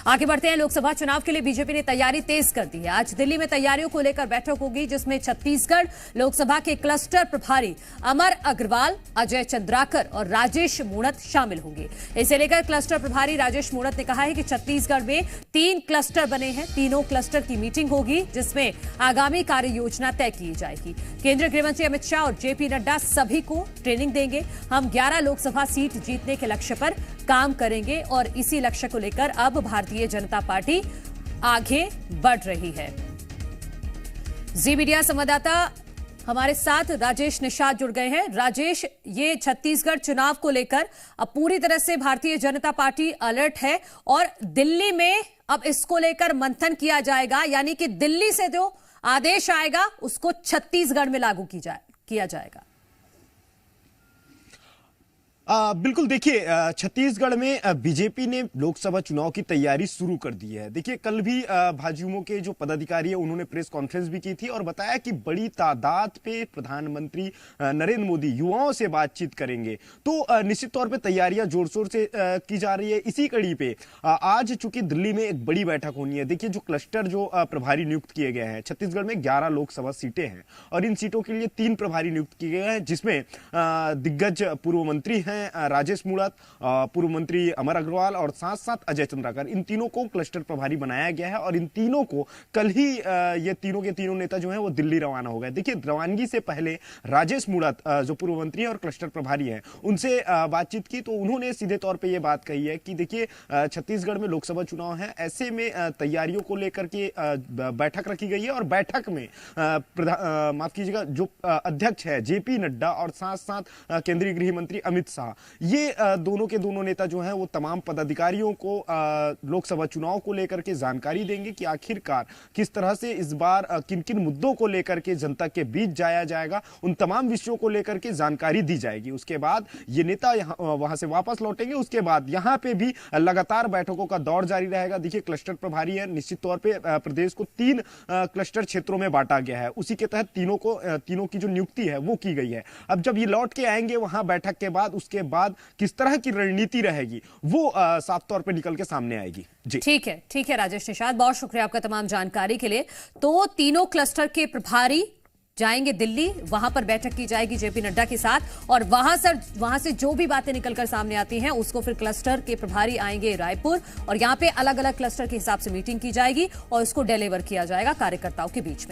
आगे बढ़ते हैं। लोकसभा चुनाव के लिए बीजेपी ने तैयारी तेज कर दी है। आज दिल्ली में तैयारियों को लेकर बैठक होगी, जिसमें छत्तीसगढ़ लोकसभा के क्लस्टर प्रभारी अमर अग्रवाल, अजय चंद्राकर और राजेश मूणत शामिल होंगे। इसे लेकर क्लस्टर प्रभारी राजेश मूणत ने कहा है कि छत्तीसगढ़ में 3 क्लस्टर बने हैं। तीनों क्लस्टर की मीटिंग होगी, जिसमें आगामी कार्य योजना तय की जाएगी। केंद्रीय गृहमंत्री अमित शाह और जेपी नड्डा सभी को ट्रेनिंग देंगे। हम 11 लोकसभा सीट जीतने के लक्ष्य पर काम करेंगे और इसी लक्ष्य को लेकर अब भारतीय जनता पार्टी आगे बढ़ रही है। जी मीडिया संवाददाता हमारे साथ राजेश निषाद जुड़ गए हैं। राजेश, ये छत्तीसगढ़ चुनाव को लेकर अब पूरी तरह से भारतीय जनता पार्टी अलर्ट है और दिल्ली में अब इसको लेकर मंथन किया जाएगा, यानी कि दिल्ली से जो आदेश आएगा उसको छत्तीसगढ़ में लागू किया जाएगा। बिल्कुल, देखिए छत्तीसगढ़ में बीजेपी ने लोकसभा चुनाव की तैयारी शुरू कर दी है। देखिए कल भी भाजयुमो के जो पदाधिकारी है उन्होंने प्रेस कॉन्फ्रेंस भी की थी और बताया कि बड़ी तादाद पे प्रधानमंत्री नरेंद्र मोदी युवाओं से बातचीत करेंगे। तो निश्चित तौर पे तैयारियां जोर शोर से की जा रही है। इसी कड़ी पे आज चूंकि दिल्ली में एक बड़ी बैठक होनी है। देखिए जो क्लस्टर जो प्रभारी नियुक्त किए गए हैं, छत्तीसगढ़ में 11 लोकसभा सीटें हैं और इन सीटों के लिए 3 प्रभारी नियुक्त किए गए हैं, जिसमें दिग्गज पूर्व मंत्री हैं राजेश मूणत, पूर्व मंत्री अमर अग्रवाल और साथ साथ अजय चंद्राकर। इन तीनों को क्लस्टर प्रभारी बनाया गया है और इन तीनों को कल ही ये तीनों के तीनों नेता जो हैं वो दिल्ली रवाना हो गए। देखिए रवानगी से पहले राजेश मूणत जो पूर्व मंत्री है और क्लस्टर प्रभारी हैं, उनसे बातचीत की तो उन्होंने सीधे तौर पर यह बात कही है कि देखिए छत्तीसगढ़ में लोकसभा चुनाव है, ऐसे में तैयारियों को लेकर के बैठक रखी गई है और बैठक में माफ कीजिएगा जो अध्यक्ष है जेपी नड्डा और साथ साथ केंद्रीय गृह मंत्री अमित शाह, ये दोनों के दोनों नेता जो हैं वो तमाम पदाधिकारियों को लोकसभा चुनाव को लेकर के जानकारी देंगे कि आखिरकार किस तरह से इस बार किन किन मुद्दों को लेकर के जनता के बीच जाया जाएगा। उन तमाम विषयों को लेकर के जानकारी दी जाएगी। उसके बाद ये नेता वहां से वापस लौटेंगे। उसके बाद यहां पे भी लगातार बैठकों का दौर जारी रहेगा। देखिए क्लस्टर प्रभारी है, निश्चित तौर पर प्रदेश को 3 क्लस्टर क्षेत्रों में बांटा गया है। उसी के तहत तीनों की जो नियुक्ति है वो की गई है। अब जब ये लौट के आएंगे वहां बैठक के बाद, उसके बाद किस तरह की रणनीति रहेगी वो साफ तौर पे निकल के सामने आएगी। जी ठीक है राजेश निषाद, बहुत शुक्रिया आपका तमाम जानकारी के लिए। तो तीनों क्लस्टर के प्रभारी जाएंगे दिल्ली, वहां पर बैठक की जाएगी जेपी नड्डा के साथ और वहां से जो भी बातें निकलकर सामने आती हैं उसको फिर क्लस्टर के प्रभारी आएंगे रायपुर और यहां पे अलग अलग क्लस्टर के हिसाब से मीटिंग की जाएगी और उसको डिलीवर किया जाएगा कार्यकर्ताओं के बीच में।